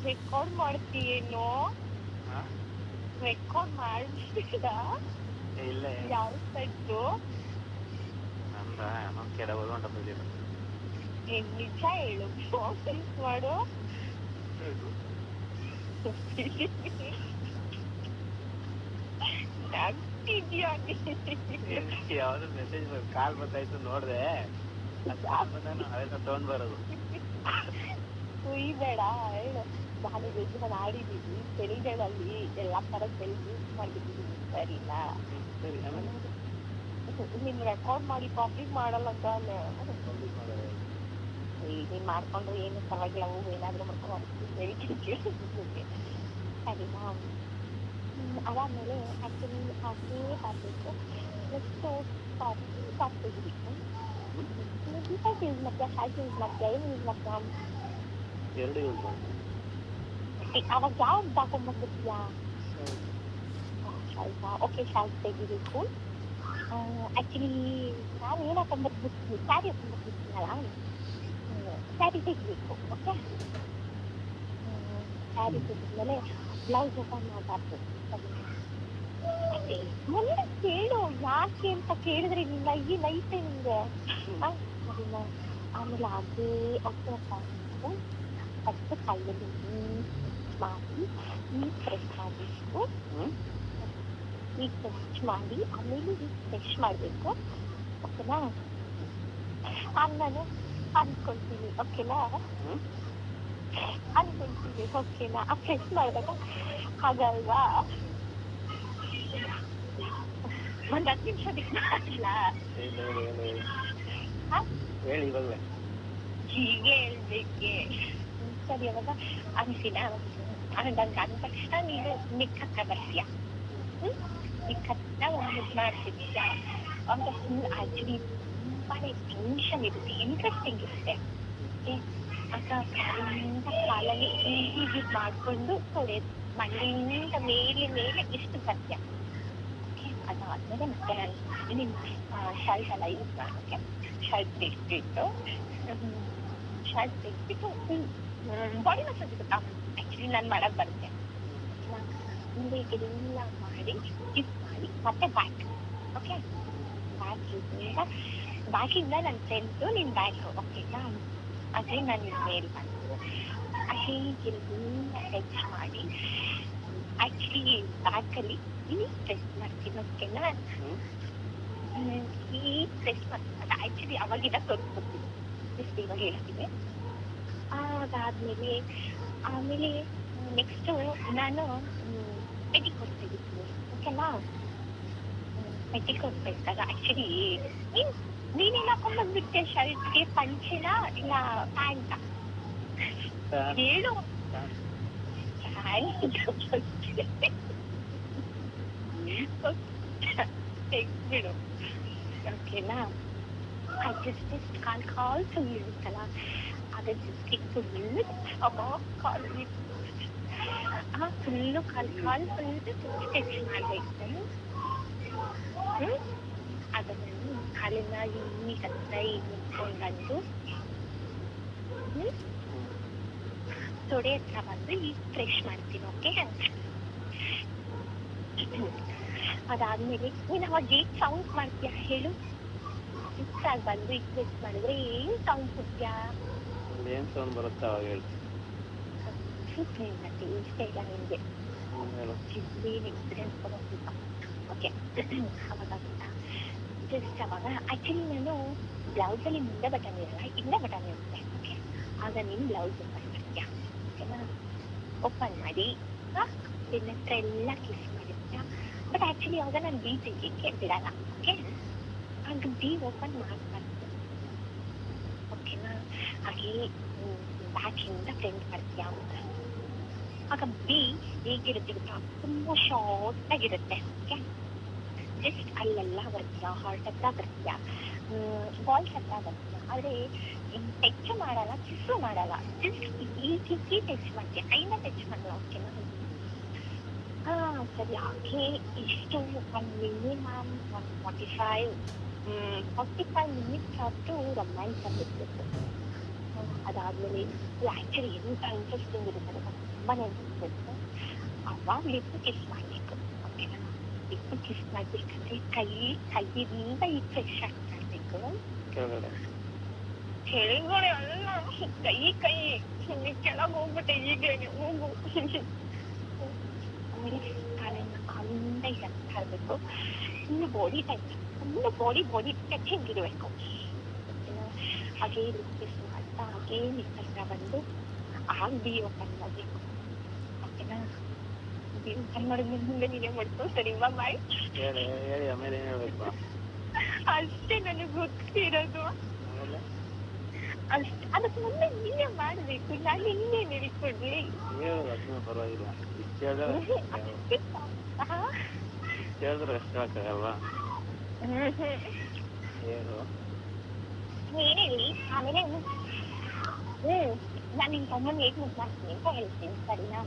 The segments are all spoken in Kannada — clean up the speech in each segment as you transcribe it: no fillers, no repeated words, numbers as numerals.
ರೆಕಾರ್ಡ್ ಮಾಡ್ತೀಯೇನೋ? ರೆಕಾರ್ಡ್ ಮಾಡ್ಬಿಡ. ಇಲ್ಲ ಯಾವ ಸೆಟ್ಟು ನಂದ ಕೆಲವರು ಹೊಂಟದಿಲ್ಲ. ನಿಜ ಹೇಳು, ಫೋಕಸ್ ಮಾಡು. ಯಾವ್ದು ಮೆಸೇಜ್ ಕಾಲ್ ಬರ್ತಾಯ್ತು ನೋಡ್ದೆ, ತಗೊಂಡ್ ಬರೋದು. ಕುಯ್ಬೇಡ ಹೇಳು. ನಾನು ವೆಜ್ನ ಆಡಿದ್ದೀವಿ, ತೆಲಿಗಳಲ್ಲಿ ಎಲ್ಲಾ ತರ ತೆಲಿಗೆ ಯೂಸ್ ಮಾಡಿದ್ದೀವಿ. ಸರಿನಾ? ನೀನ್ ರೆಕಾರ್ಡ್ ಮಾಡಿ ಕಾಪಿ ಮಾಡಲ್ಲ ತಾನೆ? ನೀನ್ ಮಾಡ್ಕೊಂಡ್ರೆ ಏನು ಪರವಾಗಿಲ್ಲ, ಹೋಗು ಏನಾದ್ರೂ ಮಾಡ್ಕೊಂಡು ಸರಿನಾ? ಅದಾದ್ಮೇಲೆ ಆಕ್ಚುಲಿ ಹಾಕೇ ಹಾಕಬೇಕು. ನೆಕ್ಸ್ಟ್ ಟಾಪ್ ತೆಗಿಬೇಕು. ಡಿಫೈಟ್ ಯೂಸ್ ಮಾಡ್ತೀಯಾ, ಶಾರ್ಟ್ ಯೂಸ್ ಮಾಡ್ತೀಯಾ, ಏನು ಯೂಸ್ ಮಾಡ್ತೀಯಾ? ಎರಡು ಯೂಸ್ ಮಾಡ್ತೀನಿ. ಅವಾಗ ಯಾವ್ದು ಹಾಕೊಂಡ್ಬಂದಿರ್ತೀಯಾ? ಶಾರ್ಟಾ? ಓಕೆ, ಶಾರ್ಟ್ ತೆಗಿಬೇಕು. ಆಕ್ಚುಲಿ ನಾನು ಏನು ಹಾಕೊಂಡ್ಬರ್ಬಿಡ್ತೀನಿ, ಸ್ಯಾರಿ ಹಾಕೊಂಡ್ಬರ್ಬಿಡ್ತೀನಲ್ಲ, ಸ್ಯಾರಿ ತೆಗಿಬೇಕು. ಓಕೆ, ಸ್ಯಾರಿ ತೆಗಿದ್ಮೇಲೆ ಬ್ಲೌಸ್ ಓಪನ್ ಮಾಡಬಾರ್ದು. ಮುಂದೆ ಕೇಳು, ಯಾಕೆ ಅಂತ ಕೇಳಿದ್ರೆ ನಿನ್ನ ಈ ನೈತೆ ನಿಂಗೆ. ಆಮೇಲೆ ಅದೇ ಒಟ್ಟು ಫಸ್ಟ್ ಕೈಯಲ್ಲಿ ಮಾಡಿ ಈಗ ಫ್ರೆಶ್ ಮಾಡಬೇಕು. ಈಗ ಫ್ರೆಶ್ ಮಾಡಿ ಆಮೇಲೆ ಈಗ ಫ್ರೆಶ್ ಮಾಡಬೇಕು. ಓಕೆನಾ? ನಾನು ಅನ್ಕೊಳ್ತೀನಿ. ಓಕೆನಾ? ಅನ್ಕೊಳ್ತೀನಿ. ಓಕೆನಾ? ಆ ಫ್ರೆಶ್ ಮಾಡಿದಾಗ ಹಾಗಲ್ವಾ? ಒಂದ್ 10 ನಿಮಿಷ ಬಿಟ್ಟು ಹೇಳಿ ಇವಾಗಲೇ. ಹೀಗೆ ಹೇಳ್ಬೇಕೆ? ಸರಿ, ಅವಾಗ ಅನ್ಸಿನ ಅಂದಂಗೆ ಅಂದ ತಕ್ಷಣ ನೀನು ನಿಕ್ಕತ್ತ ಬರ್ತೀಯ. ನಿಕ್ಕತ್ತ ಒಂದು ಮಾಡ್ತಿದ್ಯಾ ಅಂತ ಫುಲ್ ಆಕ್ಚುಲಿ ತುಂಬಾನೇ ಟೆನ್ಷನ್ ಇರುತ್ತೆ, ಇಂಟ್ರೆಸ್ಟಿಂಗ್ ಇರುತ್ತೆ. ಆಗ ಕಾಲಲ್ಲಿ ಹೀಗೆ ಮಾಡ್ಕೊಂಡು ತೊಳೆದು ಮಣ್ಣಿನಿಂದ ಮೇಲೆ ಇಷ್ಟು ಬರ್ತೀಯ. ಅದಾದ್ಮೇಲೆ ಮತ್ತೆ ನಾನು ಶರ್ಟ್ ಎಲ್ಲ ಯೂಸ್ ಮಾಡೋಕ್ಕೆ ಶರ್ಟ್ ತೆಗೆದ್ಬಿಟ್ಟು ಬಾಡಿ ಮಸಾಜ್ ಗೊತ್ತಾ? ಆಕ್ಚುಲಿ ನಾನು ಮಾಡಕ್ ಬರುತ್ತೆ. ಮುಂದೆ ಇದೆಲ್ಲ ಮಾಡಿ ಯೂಸ್ ಮಾಡಿ ಮತ್ತೆ ಬ್ಯಾಕ್. ಓಕೆ, ಬ್ಯಾಕಿಂದ ನನ್ನ ಫ್ರೆಂಡ್ಸು ನಿನ್ನ ಬ್ಯಾಕ್. ಓಕೆನಾ? ಅದೇ ನಾನು ನಿನ್ನ ಮೇಲೆ ಬಂದು ಹೀಗೆಲ್ಲ ಸ್ಟ್ರೆಚ್ ಮಾಡಿ ಆಕ್ಚುಲಿ ಬ್ಯಾಕಲ್ಲಿ ಈ ಸ್ಟ್ರೆಚ್ ಮಾಡ್ತೀನಿ. ಓಕೆನಾ? ಈ ಸ್ಟ್ರೆಚ್ ಮಾಡ್ತೀನಿ. ಅದು ಆಕ್ಚುಲಿ ಅವಾಗಿಂದ ತೋರಿಸ್ಕೊಡ್ತೀನಿ, ಜಸ್ಟ್ ಇವಾಗ ಹೇಳ್ತೀನಿ. ಅದಾದ್ಮೇಲೆ ಆಮೇಲೆ ನೆಕ್ಸ್ಟು ನಾನು ಪೆಟಿಕೋಟ್ ತೆಗಿತೀನಿ. ಓಕೆನಾ? ಪೆಟಿಕೋಟ್ ತೆಗೆದಾಗ ಆಕ್ಚುಲಿ ನೀನೇನು ಹಾಕೊಂಡ್ಬಂದ್ಬಿಟ್ಟೆ ಶರ್ಟ್ಗೆ? ಪಂಚೆನ ಇಲ್ಲ ಪ್ಯಾಂಟ? ಹೇಳು. ತೆಗ್ದ್ಬಿಡು. ಓಕೆನಾ? ಜಸ್ಟ್ ಕಾಲ್ ಫುಲ್ ಇರುತ್ತಲ್ಲ, ಅದೇ ಜಸ್ಟ್ ಫುಲ್ ಕಾಲು ಫುಲ್ಲು ಕಾಲು ಫುಲ್ ಸ್ಟಿಚ್ ಮಾಡಬೇಕು. ಅದನ್ನು ಕಾಲಿನ ಈಗ ನಿಂತ್ಕೊಂಡು ಬಂದು ತೊಡೆ ಹತ್ರ ಬಂದು ಈಗ ಫ್ರೆಶ್ ಮಾಡ್ತೀನಿ. ಓಕೆ? ಅದಾದ್ಮೇಲೆ ನೀನು ಅವಾಗ ಏನ್ ಸೌಂಡ್ ಮಾಡ್ತೀಯಾ ಹೇಳು? ಇಷ್ಟಾಗಿ ಬಂದು ಈಗ ಫ್ರೆಶ್ ಮಾಡಿದ್ರೆ ಏನ್ ಸೌಂಡ್ ಕೊಡ್ತೀಯಾ? ಏನ್ ಸೌಂಡ್ ಬರುತ್ತೆ ಅವಾಗ ಹೇಳಿ. ಮತ್ತೆ ಇಷ್ಟ ಇಲ್ಲ ನಿನ್ಗೆ, ಏನ್ ಎಕ್ಸ್ಪೀರಿಯನ್ಸ್ ತಗೋತಿಲ್ಲ. ಓಕೆ, ಅವಾಗ ಜಸ್ಟ್ ಅವಾಗ ಆಕ್ಚುಲಿ ನಾನು ಬ್ಲೌಸಲ್ಲಿ ಮುಂದೆ ಬಟನ್ ಇರಲ್ಲ, ಹಿಂದೆ ಬಟನ್ ಇರುತ್ತೆ. ಓಕೆ, ಆಗ ನೀನು ಬ್ಲೌಸ್ ಓಪನ್ ಮಾಡ್ತೀಯ. ಓಕೆನಾ? ಓಪನ್ ಮಾಡಿ ನಿನ್ನ ಹತ್ರ ಎಲ್ಲ ಕಿಸ್ ಮಾಡಿರ್ತೀಯ. ಬಟ್ ಆಕ್ಚುಲಿ ಅವಾಗ ನಾನು ಬಿ ತೆಗಿಯಕ್ಕೆ ಬಿಡಲ್ಲ. ಓಕೆ, ಆಗ ಬಿ ಓಪನ್ ಮಾಡ್ಬಾರ್ದು. ಓಕೆನಾ? ಹಾಗೆ ಬ್ಯಾಕಿಂದ ಫ್ರಂಟ್ ಬರ್ತೀಯ. ಆಗ ಬಿ ಹೇಗಿರುತ್ತೆ ಗೊತ್ತಾ? ತುಂಬಾ ಶಾರ್ಟ್ ಆಗಿರುತ್ತೆ. ಓಕೆ, ಜಸ್ಟ್ ಅಲ್ಲೆಲ್ಲ ಬರ್ತೀಯ, ಹಾರ್ಟ್ ಹತ್ರ ಬರ್ತೀಯ, ಬಾಲ್ಸ್ ಹತ್ರ ಬರ್ತೀಯ. ಆದ್ರೆ ಟಚ್ ಮಾಡಲ್ಲ, ಕಿಸ್ಸು ಮಾಡಲ್ಲ, ಜಸ್ಟ್ ಈ ಟಚ್ ಮಾಡ್ತೀಯ, ಕೈನ ಟಚ್ ಮಾಡಲ್ಲ. ಓಕೆನಾ? ಸರಿ, ಹಾಗೆ ಇಷ್ಟು ಒಂದು ಮಿನಿಮಮ್ 45 ಮಿನಿಟ್ಸ್ ಆದರೂ ರೊಮ್ಯಾನ್ಸ್ ಆಗಿರ್ಬೇಕು. ಅದಾದ್ಮೇಲೆ ಆಕ್ಚುಲಿ ಎಂತ ಇಂಟ್ರೆಸ್ಟಿಂಗ್ ಇರುತ್ತೆ. ತುಂಬಾನೇ ನೆನಪಿರುತ್ತೆ. ಅವಾಗ ಲಿಪ್ ಕಿಸ್ ಮಾಡ್ಬೇಕು. ಓಕೆನಾ? ಲಿಪ್ ಕಿಸ್ ಮಾಡ್ಬೇಕಂದ್ರೆ ಕೈಯಿಂದ ಈ ಫ್ರೆಶ್ ಆಗ್ತಾ ಇರ್ಬೇಕು. ಕೆಳಗಡೆ ಕೆಳಗಡೆ ಅಲ್ಲ, ಕೈ ಕೆಳಗೆ ಹೋಗ್ಬಿಟ್ಟೆ ಈಗೇನೆ ಹೋಗು. ಆಮೇಲೆ ಕಾಲಿಂದ ಇದಾಗ್ತಾ ಇರ್ಬೇಕು. ಫುಲ್ ಬಾಡಿ ಟಚಿಂಗ್ ಇರಬೇಕು. ಹಾಗೆ ಲಿಪ್ ಕಿಸ್ ಮಾಡ್ತಾ ಹಾಗೆ ನಿಂತ ಬಂದು ಆಗ ಬಿ ಓಪನ್ ಮಾಡಬೇಕು. ಓಕೆನಾ? ಬಿ ಓಪನ್ ಮಾಡಿದ್ಮೇಲೆ ಮುಂದೆ ನೀನೇ ಮಾಡ್ಕೊ. ಸರಿ ಬಾಯ್. ಹೇಳಿ ಆಮೇಲೆ ಏನ್ ಹೇಳ್ಬೇಕು? ಅಷ್ಟೇ ನನಗೆ ಗೊತ್ತಿರೋದು. ಅಷ್ಟೇ, ಅದಕ್ಕೆ ಮುಂದೆ ನೀನೇ ಮಾಡ್ಬೇಕು. ನಾನು ಇನ್ನೇನು ಹೇಳ್ಕೊಡ್ಲಿ? ಹೇಳೋದು ಅಷ್ಟೇ ಪರವಾಗಿಲ್ಲ. ಇಷ್ಟ ಹೇಳಿದ್ರೆ ಅಷ್ಟು ಹಾಕಾಗಲ್ವಾ? ಹೇಳು. ಹೇಳಿ ಆಮೇಲೆ ನಾನು ನಿನ್ ತಮ್ಮನ ಹೇಗ್ ಮುದ್ದು ಮಾಡ್ತೀನಿ ಅಂತ ಹೇಳ್ತೀನಿ. ಸರಿನಾ?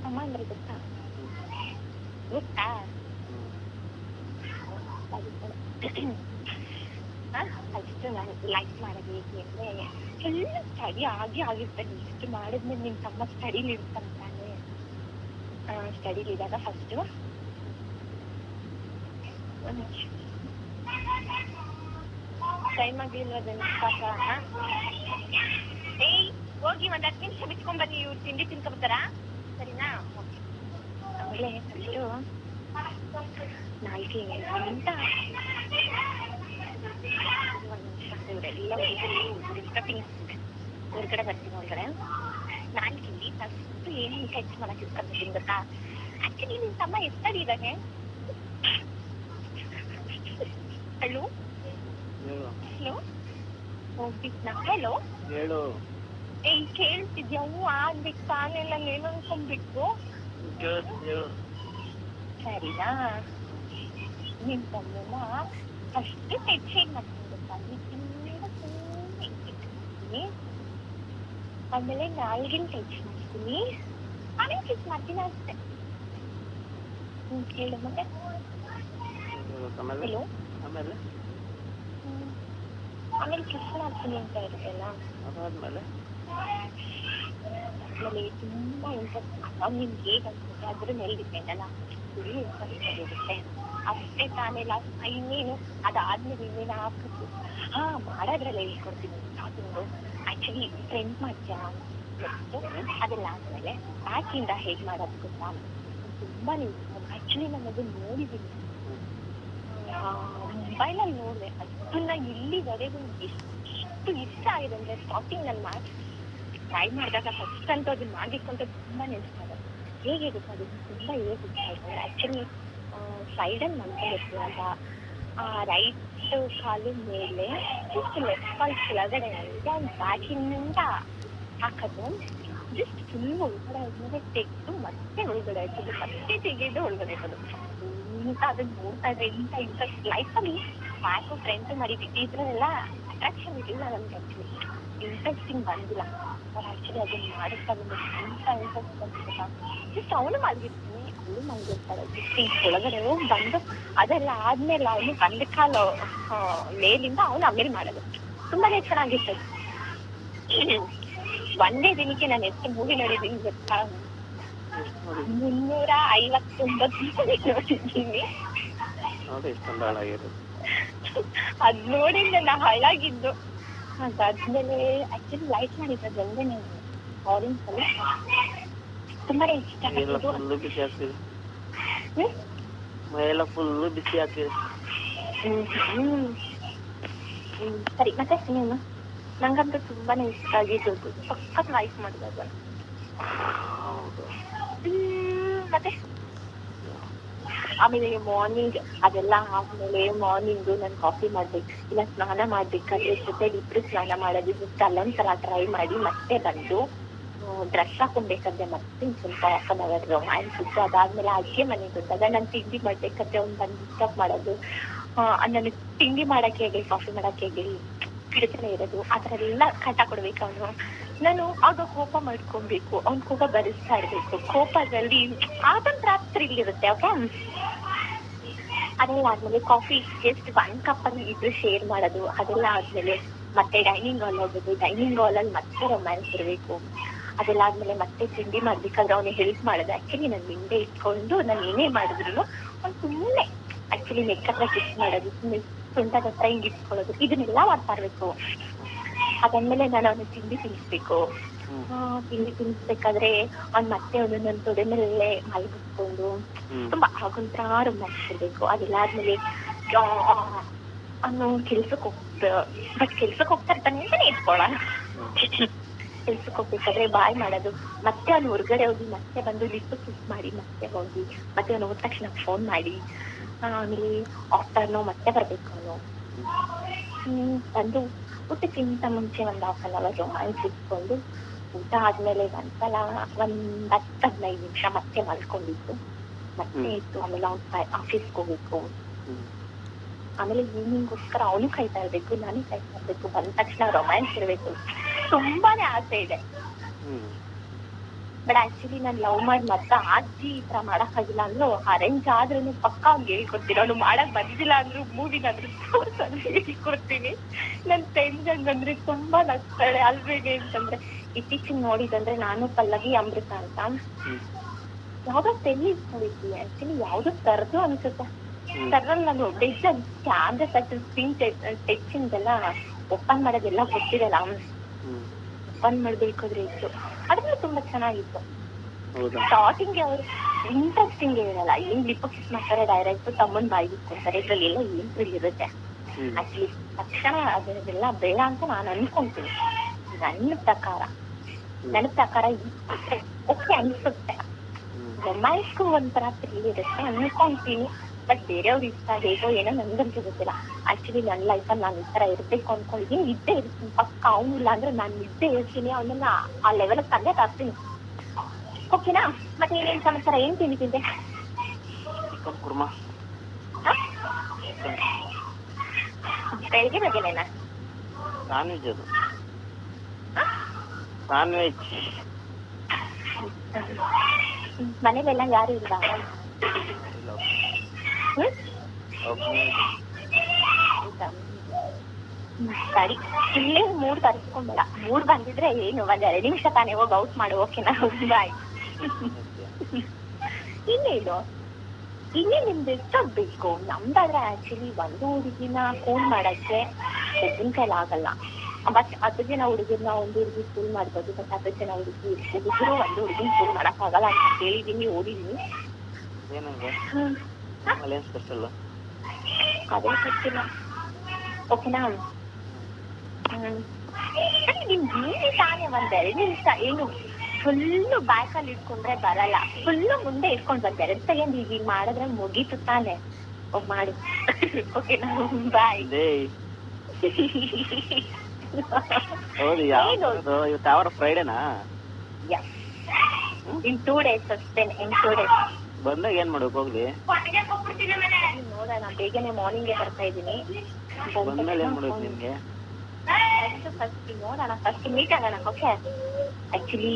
ಅಮ್ಮ ಅಂದ್ರೆ ಗೊತ್ತಾ? ಅಷ್ಟು ನಾನು ಲೈಕ್ ಮಾಡೋದು ಹೇಗೆ ಅಂದ್ರೆ ಎಲ್ಲ ಸ್ಟಡಿ ಆಗಿರ್ತಾನೆ. ಇಷ್ಟು ಮಾಡಿದ್ಮೇಲೆ ನಿನ್ ತಮ್ಮ ಸ್ಟಡಿಲಿ ಇರ್ತಾನೆ. ಸ್ಟಡಿಲಿ ಇದ್ದಾಗ ಫಸ್ಟ್ ಟೈಮ್ ಆಗಿಲ್ವದನ್ನ ಪಾಕ ಹೋಗಿ ಒಂದ್ 10 ನಿಮಿಷ ಬಿಟ್ಕೊಂಡ್ ಬನ್ನಿ. ಇವ್ರು ತಿಂಡಿ ತಿನ್ಕೊಬತ್ತಾರ. ಸರಿನಾ? ಆಮೇಲೆ ಫಸ್ಟು 4 ಅಂತ ಇವರೆಲ್ಲ ಹೊರಗಡೆ ಬರ್ತೀನಿ. ಹೊರಗಡೆ 4 ಫಸ್ಟ್ ಏನು ಟಚ್ ಮಾಡಕ್ ಇಸ್ಕೊಂಡ್ಬಿಟ್ಟಿನಿ ಗೊತ್ತಾ? ಆಕ್ಚುಲಿ ನಿನ್ ತಮ್ಮ ಎಷ್ಟಡಿ ಇದ್ದಾನೆ? ಹಲೋ ಹೋಗ್ಬಿಟ್ನಾ? ಹಲೋ ಹೇಳು. ಕೇಳ್ತಿದ್ಯಾ? ಆಗ್ಬೇಕು ತಾನೇ. ನಾನು ಏನು ಅನ್ಕೊಂಡ್ಬಿಟ್ಟು. ಸರಿನಾ? ನಿನ್ ತಮ್ಮನ ಫಸ್ಟ್ ಟಚ್ ಹೇಗ್ ಮಾಡ್ತೀನಿ ಗೊತ್ತಾ? ಆಮೇಲೆ 4 ಟಚ್ ಮಾಡ್ತೀನಿ. ಆಮೇಲೆ ಕಿಸ್ ಮಾಡ್ತೀನಿ ಅಷ್ಟೇ. ಹೇಳು ಮತ್ತೆ. ಹಲೋ ಆಮೇಲೆ ಕಿಸ್ ಮಾಡ್ತೀನಿ ಅಂತ ಇರುತ್ತಲ್ಲ. ಅದಾದ್ಮೇಲೆ ತುಂಬಾ ಇಂಟ್ರೆಸ್ಟ್. ಅವಾಗ ನಿಮ್ಗೆ ಹೇಗೆ ಅನ್ಸುತ್ತೆ ಅದ್ರ ಮೇಲೆ ಡಿಪೆಂಡ್ ಅಲ್ಲ. ಫುಲ್ ಇಂಟ್ರೆಸ್ಟ್ ಇರುತ್ತೆ ಅಷ್ಟೇ ತಾನೇ. ಲಾಸ್ಟ್ ಇನ್ನೇನು ಅದಾದ್ಮೇಲೆ ಇನ್ನೇನು ಹಾಕ್ಬೇಕು. ಮಾಡೋದ್ರಲ್ಲ ಹೇಳ್ಕೊಡ್ತೀನಿ. ಸ್ಟಾರ್ಟಿಂಗು ಆಕ್ಚುಲಿ ಫ್ರೆಂಡ್ ಮಾಡ್ತೀಯ ಅದೆಲ್ಲ ಆದ್ಮೇಲೆ ಬ್ಯಾಕಿಂದ ಹೇಗೆ ಮಾಡೋದು ಗೊತ್ತಾ? ತುಂಬಾ ಆಕ್ಚುಲಿ ನಾನು ಅದನ್ನ ನೋಡಿದ್ದೀನಿ. ಮೊಬೈಲಲ್ಲಿ ನೋಡಿದೆ. ಅದನ್ನ ಇಲ್ಲಿವರೆಗೂ ಎಷ್ಟು ಇಷ್ಟ ಆಗಿದೆ ಅಂದ್ರೆ ಸ್ಟಾರ್ಟಿಂಗ್ ನಾನು ಟ್ರೈ ಮಾಡಿದಾಗ ಫಸ್ಟ್ ಅಂತೂ ಅದನ್ನ ಮಾಡ್ಬೇಕು ಅಂತ ತುಂಬಾ ಇಷ್ಟ ಆಗುತ್ತೆ. ಹೇಗೆ ಗೊತ್ತಾ? ಅದು ತುಂಬಾ ಹೇಗೆ ಇಷ್ಟ ಆಯ್ತು ಆಕ್ಚುಲಿ ಸೈಡಲ್ಲಿ ಮಲ್ಕೊಂಡಿರ್ತೀವಿ ಅಂತ ರೈಟ್ ಕಾಲು ಮೇಲೆ ಜಸ್ಟ್ ಲೆಫ್ಟ್ ಕಾಲ್ ಕೆಳಗಡೆ ಒಂದು ಬ್ಯಾಕಿನಿಂದ ಹಾಕೋದು. ಜಸ್ಟ್ ಫುಲ್ ಒಳಗಡೆ ಆದ್ಮೇಲೆ ತೆಗೆದು ಮತ್ತೆ ಒಳಗಡೆ ಹಾಕೋದು, ಮತ್ತೆ ತೆಗೆದು ಒಳಗಡೆ ಹಾಕೋದು. ಇಂತ ಅದನ್ನ ನೋಡ್ತಾ ಇದ್ರೆ ಇಂಥ ಲೈಫಲ್ಲಿ ಬ್ಯಾಕು ಫ್ರಂಟ್ ಮರಿಬೇಕು. ಇದ್ರಲ್ಲೆಲ್ಲ ಅಟ್ರಾಕ್ಷನ್ ಇರಲಿಲ್ಲ ನಮ್ಗೆ. ಆಕ್ಚುಲಿ ಇಂಟ್ರೆಸ್ಟಿಂಗ್ ಬಂದಿಲ್ಲ. ಅವ್ರು ಆಕ್ಚುಲಿ ಅದನ್ನ ಮಾಡಿಸ್ತಾ ಬಂದು ಇಂಥ ಇಂಟ್ರೆಸ್ಟ್ ಬಂದಿಲ್ಲ. ಜಸ್ಟ್ ಅವನು ಮಲಗಿರ್ತೀನಿ, ಅವಳು ಮಲಗಿರ್ತಾರೆ. ಜಸ್ಟ್ ಒಳಗಡೆ ಹೋಗಿ ಬಂದು ಅದೆಲ್ಲ ಆದ್ಮೇಲೆ ಅವನು ಬಂದ ಕಾಲು ಮೇಲಿಂದ ಅವನು ಆಮೇಲೆ ಮಾಡೋದು. ತುಂಬಾನೇ ಚೆನ್ನಾಗಿರ್ತದೆ. ಒಂದೇ ದಿನಕ್ಕೆ ನಾನು ಎಷ್ಟು ಮೂವಿ ನೋಡಿದ್ದೀನಿ ಗೊತ್ತಾ? 359 ನೋಡಿದ್ದೀನಿ. ಅದ್ ನೋಡಿದ್ರೆ ನಾ ಹಾಳಾಗಿದ್ದು. ಅದಾದ್ಮೇಲೆ ಆಕ್ಚುಲಿ ಲೈಟ್ ಮಾಡಿದ್ದ ಒಂದೇ ಆರೆಂಜ್ ಕಲರ್ ತುಂಬಾನೇ ಇಷ್ಟ. ಸರಿ ಮತ್ತೆ ನೀನು? ನಂಗಂತೂ ತುಂಬಾನೇ ಇಷ್ಟ ಆಗಿದ್ದು. ಸಖತ್ ಲೈಕ್ ಮಾಡಿದಾಗ ಮತ್ತೆ ಆಮೇಲೆ ಮಾರ್ನಿಂಗ್ ಅದೆಲ್ಲ ಆದ್ಮೇಲೆ ಮಾರ್ನಿಂಗು ನಾನು ಕಾಫಿ ಮಾಡ್ಬೇಕು, ಇಲ್ಲ ಸ್ನಾನ ಮಾಡ್ಬೇಕಾದ್ರೆ ಜೊತೆಲಿ ಇಬ್ರು ಸ್ನಾನ ಮಾಡೋದು. ಜಸ್ಟ್ ಅಲ್ಲೊಂದ್ಸಲ ಟ್ರೈ ಮಾಡಿ ಮತ್ತೆ ಬಂದು ಡ್ರೆಸ್ ಹಾಕೊಬೇಕಾದ್ರೆ ಮತ್ತೆ ಸ್ವಲ್ಪ ಹಾಕೋದಾದ್ರೆ ರೊಮ್ಯಾನ್ಸ್ ಇತ್ತು. ಅದಾದ್ಮೇಲೆ ಅಡ್ಗೆ ಮನೆಗೆ ಬಂದಾಗ ನಾನು ತಿಂಡಿ ಮಾಡ್ಬೇಕಾದ್ರೆ ಅವ್ನು ಬಂದು ಡಿಸ್ಟರ್ಬ್ ಮಾಡೋದು. ನನಗೆ ತಿಂಡಿ ಮಾಡಕ್ಕೆ ಹೇಳಿ, ಕಾಫಿ ಮಾಡಕ್ಕೆ ಹೇಳಿ ಕಿಡಕನೆ ಇರೋದು, ಆ ಥರ ಎಲ್ಲ ಕಾಟ ಕೊಡ್ಬೇಕು ಅವನು. ನಾನು ಆಗ ಕೋಪ ಮಾಡ್ಕೊಬೇಕು, ಅವ್ನ ಕೋಪ ಭರಿಸ್ತಾ ಇರ್ಬೇಕು. ಕೋಪದಲ್ಲಿ ಅದೊಂದು ರಾತ್ರಿ ಇರುತ್ತೆ. ಓಕೆ, ಅದೆಲ್ಲ ಆದ್ಮೇಲೆ ಕಾಫಿ ಜಸ್ಟ್ 1 ಕಪ್ಪಲ್ಲಿ ಇಬ್ರು ಶೇರ್ ಮಾಡೋದು. ಅದೆಲ್ಲ ಆದ್ಮೇಲೆ ಮತ್ತೆ ಡೈನಿಂಗ್ ಹಾಲ್ ಹೋಗೋದು. ಡೈನಿಂಗ್ ಹಾಲ್ ಅಲ್ಲಿ ಮತ್ತೆ ರೊಮ್ಯಾನ್ಸ್ ಇರಬೇಕು. ಅದೆಲ್ಲ ಆದ್ಮೇಲೆ ಮತ್ತೆ ತಿಂಡಿ ಮಾಡ್ಬೇಕಾದ್ರೆ ಅವನಿಗೆ ಹೆಲ್ಪ್ ಮಾಡಿದೆ. ಆಕ್ಚುಲಿ ನನ್ ಹಿಂದೆ ಇಟ್ಕೊಂಡು ನಾನು ಏನೇ ಮಾಡಿದ್ರು ಅವ್ನು ಸುಮ್ಮನೆ ಆಕ್ಚುಲಿ ನೆಕ್ ಹತ್ರ ಕಿಸ್ ಮಾಡೋದು, ಸುಮ್ಮನೆ ಸೊಂಟದ ಹತ್ರ ಹಿಂಗ್ ಇಟ್ಕೊಳ್ಳೋದು, ಇದನ್ನೆಲ್ಲ ಮಾಡ್ತಾ ಇರ್ಬೇಕು. ಅದಾದ್ಮೇಲೆ ನಾನು ಅವನಿಗೆ ತಿಂಡಿ ತಿನ್ನಿಸ್ಬೇಕು. ತಿಂಡಿ ತಿನ್ನಿಸ್ಬೇಕಾದ್ರೆ ಅವ್ನ್ ಮತ್ತೆ ಅವನು ನನ್ನ ತೊಡೆ ಮೇಲೆ ಮಲಗಿಸ್ಕೊಂಡು ತುಂಬಾ ಆಗೊಂತರ ರೊಮ್ಯಾನ್ಸ್ ಇರ್ಬೇಕು. ಅದೆಲ್ಲ ಆದ್ಮೇಲೆ ಅವನು ಕೆಲ್ಸಕ್ಕೆ ಹೋಗ್ತಾ ಇರ್ತಾನೆ ಅಂತಾನೆ ಇಟ್ಕೊಳ್ಳೋಣ. ಕೆಲ್ಸಕ್ಕೆ ಹೋಗ್ಬೇಕಾದ್ರೆ ಬಾಯ್ ಮಾಡೋದು, ಮತ್ತೆ ಅವ್ನು ಹೊರಗಡೆ ಹೋಗಿ ಮತ್ತೆ ಬಂದು ಲಿಪ್ ಕಿಸ್ ಮಾಡಿ ಮತ್ತೆ ಹೋಗಿ ಮತ್ತೆ ಅವ್ನು ಹೋದ ತಕ್ಷಣ ಫೋನ್ ಮಾಡಿ ಆಮೇಲೆ ಆಫ್ಟರ್ನೂ ಮತ್ತೆ ಬರ್ಬೇಕು ಅವನು. ಬಂದು ಊಟಕ್ಕಿಂತ ಮುಂಚೆ 1 half ರೊಮ್ಯಾನ್ಸ್ ಇಟ್ಕೊಂಡು ಊಟ ಆದ್ಮೇಲೆ ಒಂದ್ಸಲ 10-15 ನಿಮಿಷ ಮತ್ತೆ ಮಲ್ಕೊಂಡಿದ್ದು ಮತ್ತೆ ಇತ್ತು. ಆಮೇಲೆ ಅವ್ನು ಆಫೀಸ್ಗೆ ಹೋಗ್ಬೇಕು. ಆಮೇಲೆ ಈವ್ನಿಂಗ್ಗೋಸ್ಕರ ಅವನು ಕಾಯ್ತಾ ಇರ್ಬೇಕು, ನಾನು ಕಾಯ್ತಾ ಇರ್ಬೇಕು. ಬಂದ ತಕ್ಷಣ ರೊಮ್ಯಾನ್ಸ್ ಇರ್ಬೇಕು. ತುಂಬಾನೇ ಆಸೆ ಇದೆ. ಬಟ್ ಆಕ್ಚುಲಿ ನಾನು ಲವ್ ಮಾಡಿ ಮತ್ತೆ ಅಜ್ಜಿ ಈ ತರ ಮಾಡಕ್ ಆಗಿಲ್ಲ ಅಂದ್ರು ಅರೇಂಜ್ ಆದ್ರೂ ಪಕ್ಕ ಅವ್ನಿಗೆ ಹೇಳ್ಕೊಡ್ತೀನಿ. ಅವ್ನು ಮಾಡಕ್ ಬಂದಿಲ್ಲ ಅಂದ್ರು ಮೂವಿನಾದ್ರು ಹೇಳ್ಕೊಡ್ತೀನಿ. ನನ್ ಫ್ರೆಂಡ್ಸ್ ಹಂಗಂದ್ರೆ ತುಂಬಾ ನಗ್ತಾಳೆ ಅಲ್ವೇನೆ ಅಂತಂದ್ರೆ. ಇತ್ತೀಚಿಗೆ ನೋಡಿದಂದ್ರೆ ನಾನು ಪಲ್ಲವಿ ಅಮೃತ ಅಂತ ಯಾವ್ದೋ ಟೆನ್ನಿಸ್ ನೋಡಿದ್ವಿ. ಆಕ್ಚುಲಿ ಯಾವ್ದೋ ತರದು ಅನ್ಸುತ್ತೆ. ತರಲ್ಲಿ ನಾನು ಡಿಸೈನ್ ಕ್ಯಾಮ್ರಾ ಸ್ಕ್ರೀನ್ ಟೆಚ್ಚಿಂದೆಲ್ಲ ಓಪನ್ ಮಾಡೋದೆಲ್ಲ ಗೊತ್ತಿರಲ್ಲ. ಓಪನ್ ಮಾಡ್ಬೇಕಾದ್ರೆ ಇತ್ತು ಅದ್ರಲ್ಲಿ ತುಂಬಾ ಚೆನ್ನಾಗಿತ್ತು. ಸ್ಟಾರ್ಟಿಂಗ್ ಅವ್ರು ಇಂಟ್ರೆಸ್ಟಿಂಗ್ ಇರಲ್ಲ, ಏನ್ ಲಿಪ್ ಕಿಸ್ ಮಾಡ್ತಾರೆ ಡೈರೆಕ್ಟ್ ತಮ್ಮನ್ ಬಾಯಿಗೆ ಇಟ್ಕೊಳ್ತಾರೆ. ಇದ್ರಲ್ಲಿ ಎಲ್ಲ ಏನ್ ಥ್ರಿಲ್ ಇರುತ್ತೆ. ಆಕ್ಚುಲಿ ತಕ್ಷಣ ಅದೆಲ್ಲ ಬೇಡ ಅಂತ ನಾನು ಅನ್ಕೊಂತೀನಿ. ನನ್ನ ಪ್ರಕಾರ ಓಕೆ ಅನ್ಸುತ್ತೆ. ರೊಮ್ಯಾನ್ಸ್ಗೂ ಒಂಥರ ಥ್ರಿಲ್ ಇರುತ್ತೆ ಅನ್ಕೊಂತೀನಿ. ಬಟ್ ಬೇರೆಯವ್ರ ಇಷ್ಟ ಹೇಗೋ ಏನೋ ನನ್ಗಂತೂ ಗೊತ್ತಿಲ್ಲ. ಆಕ್ಚುಲಿ ನನ್ನ ಲೈಫಲ್ಲಿ ನಾನು ಈ ತರ ಇರ್ಬೇಕು ಅನ್ಕೊಂಡಿದ್ದೀನಿ. ಇದ್ದೇ ಇರ್ತೀನಿ ಪಕ್ಕ. ಅವನಿಲ್ಲ ಅಂದ್ರೆ ನಾನು ಇದ್ದೇ ಇರ್ತೀನಿ. ಅವನನ್ನ ಆ ಲೆವೆಲ್ ತಂದೆ ತರ್ತೀನಿ. ಓಕೆನಾ? ಮತ್ತೆ ಏನೇನ್ ಸಮಾಚಾರ? ಏನ್ ತಿಂದಿದ್ದೆ? ಬೆಳಿಗ್ಗೆ ಬಗ್ಗೆನೇನಾ? Non veg. ಮನೇಲೆಲ್ಲ ಯಾರು ಇಲ್ವಾ? ಸರಿ, ಇಲ್ಲೇ ಮೂಡ್ ತರಿಸ್ಕೊಂಬೇಡ. ಮೂಡ್ ಬಂದಿದ್ರೆ ಏನು 1-2 ನಿಮಿಷ ತಾನೇ ಹೋಗಿ ಔಟ್ ಮಾಡು. ಓಕೆನಾ? ಬಾಯ್. ಇನ್ನೇ ನಿಮ್ದು ಎಷ್ಟೋಗ್ಬೇಕು. ನಮ್ದಾದ್ರೆ ಆಕ್ಚುಲಿ ಒಂದು ಹುಡುಗಿನ ಫೋನ್ ಮಾಡಕ್ಕೆ ಒಬ್ಬನ ಕೈಲಿ ಆಗಲ್ಲ. ಬಟ್ 10 ಜನ ಹುಡುಗರ್ನ ಒಂದು ಹುಡುಗಿ ಫೋನ್ ಮಾಡ್ಬೋದು. ಬಟ್ 10 ಜನ ಹುಡುಗರು ಒಂದು ಹುಡುಗಿನ ಫೋನ್ ಮಾಡಕ್ ಆಗಲ್ಲ ಅಂತ ಕೇಳಿದೀನಿ, ಓದಿದೀನಿ. ಅದೇ ಗೊತ್ತಿಲ್ಲ. ಓಕೆನಾ? ನಿಮ್ಗೆ ತಾನೇ 1-2 ನಿಮಿಷ ಏನು ಫುಲ್ಲು ಬ್ಯಾಕಲ್ಲಿ ಇಟ್ಕೊಂಡ್ರೆ ಬರಲ್ಲ. ಫುಲ್ಲು ಮುಂದೆ ಇಟ್ಕೊಂಡ್ 1-2 ಸೆಕೆಂಡ್ ಈಗ ಮಾಡಿದ್ರೆ ಮುಗೀತು ತಾನೆ. ಮಾಡು. ಓಕೆನಾ? ಬಾಯ್. ಫ್ರೈಡೇನಾ? ಇನ್ 2 days ಅಷ್ಟೇ. ಇನ್ 2 days ಬಂದಾಗ ಏನ್ ಮಾಡ್ಬೇಕು? ಹೋಗ್ಲಿ ನೋಡೋಣ. ಬೇಗನೆ ಮಾರ್ನಿಂಗ್ ಬರ್ತಾ ಇದೀನಿ. ಬಂದ್ಮೇಲೆ ಏನ್ ಮಾಡ್ಬೇಕು ನಿಮ್ಗೆ? ಫಸ್ಟ್ ನೋಡೋಣ, ಫಸ್ಟ್ ಮೀಟ್ ಆಗೋಣ. ಓಕೆ? ಆಕ್ಚುಲಿ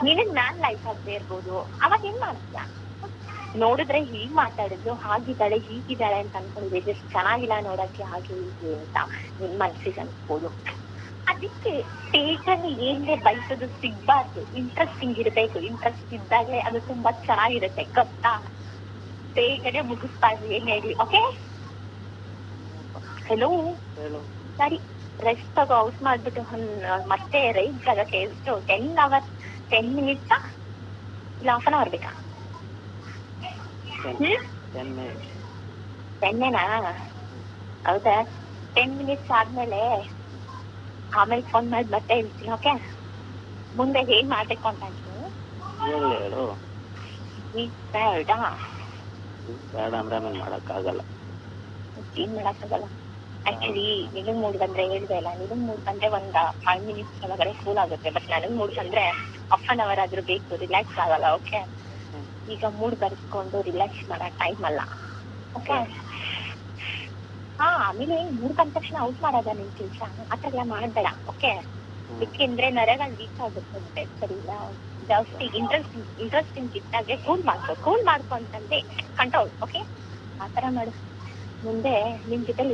ನಿನಗ್ ನಾನ್ ಲೈಫ್ ಆಗದೆ ಇರ್ಬೋದು. ಅವಾಗ ಏನ್ ಮಾಡ್ತೀಯ? ನೋಡಿದ್ರೆ ಹೀಗ್ ಮಾತಾಡಿದ್ರು, ಹಾಗಿದ್ದಾಳೆ ಹೀಗಿದ್ದಾಳೆ ಅಂತ ಅನ್ಕೊಂಡಿದ್ದೆ. ಜಸ್ಟ್ ಚೆನ್ನಾಗಿಲ್ಲ ನೋಡಕ್ಕೆ ಹಾಗೆ ಹೀಗೆ ಅಂತ ನಿನ್ ಮನ್ಸಿಗೆ ಅನ್ಸ್ಬೋದು. ಅದಕ್ಕೆ ಸ್ಟೇಜಲ್ಲಿ ಏನೇ ಬಯಸೋದು ಸಿಗ್ಬಾರ್ದು. ಇಂಟ್ರೆಸ್ಟಿಂಗ್ ಇರ್ಬೇಕು. ಇಂಟ್ರೆಸ್ಟ್ ಇದ್ದಾಗಲೇ ಅದು ತುಂಬಾ ಚೆನ್ನಾಗಿರುತ್ತೆ. ಗೊತ್ತಾ? ಬೇಗನೆ ಮುಗಿಸ್ತಾ ಇದ್ವಿ ಏನ್ ಹೇಳಿ. ಓಕೆ? ಹೆಲೋ. ಸರಿ, ರೆಸ್ಟ್ ತಗೋ. ಔಟ್ ಮಾಡ್ಬಿಟ್ಟು ಮತ್ತೆ ರೈಸ್ ಆಗಕ್ಕೆ ಎಷ್ಟು 10 minutes ಇಲ್ಲ 1 hour ಬೇಕಾ? 10 ಹೌದಾ? 10 minutes ಆದ್ಮೇಲೆ ಆಮೇಲೆ ಫೋನ್ ಮಾಡಿ ಮತ್ತೆ ಹೇಳ್ತೀನಿ. ಓಕೆ? ಮುಂದೆ ಏನ್ ಮಾಡ್ಬೇಕು ಅಂತ ಹೇಳು. ಬೇಡ ಅಂದ್ರೆ ಆಮೇಲೆ ಮಾಡಕ್ಕಾಗಲ್ಲ. ಏನ್ ಮಾಡಕ್ಕಾಗಲ್ಲ? ಆಕ್ಚುಲಿ ನಿನಗ್ ಮೂಡ್ ಬಂದ್ರೆ ಹೇಳ್ದೆ ಇಲ್ಲ. ನಿನಗ್ ಮೂಡ್ ಬಂದ್ರೆ 5 minutes ಒಳಗಡೆ ಕೂಲ್ ಆಗುತ್ತೆ. ಬಟ್ ನನಗ್ ಮೂಡ್ ಬಂದ್ರೆ 1/2 hour ಆದ್ರೂ ಬೇಕು. ರಿಲ್ಯಾಕ್ಸ್ ಆಗಲ್ಲ. ಓಕೆ? ಈಗ ಮೂಡ್ ಬರ್ಸ್ಕೊಂಡು ರಿಲ್ಯಾಕ್ಸ್ ಮಾಡಕ್ ಟೈಮ್ ಅಲ್ಲ. ಓಕೆ? ಆಮೇಲೆ ಮೂಡ್ ಬಂದ ತಕ್ಷಣ ಔಟ್ ಮಾಡೋದ ನಿನ್ ಕೆಲ್ಸ. ಆತರ ಎಲ್ಲ ಮಾಡ್ಬೇಡ. ಓಕೆ? ಯಾಕೆಂದ್ರೆ ನರಗಳು ವೀಕ್ ಆಗುತ್ತೆ. ಸರಿ ಇಲ್ಲ? ಜಾಸ್ತಿ ಇಂಟ್ರೆಸ್ಟಿಂಗ್ ಇದ್ದಾಗೆ ಕೂಲ್ ಮಾಡ್ಕೊ ಅಂತಂದ್ರೆ ಕಂಟ್ರೋಲ್. ಓಕೆ? ಆತರ ಮಾಡು. ಮುಂದೆ ನಿಮ್ ಜೊತೆ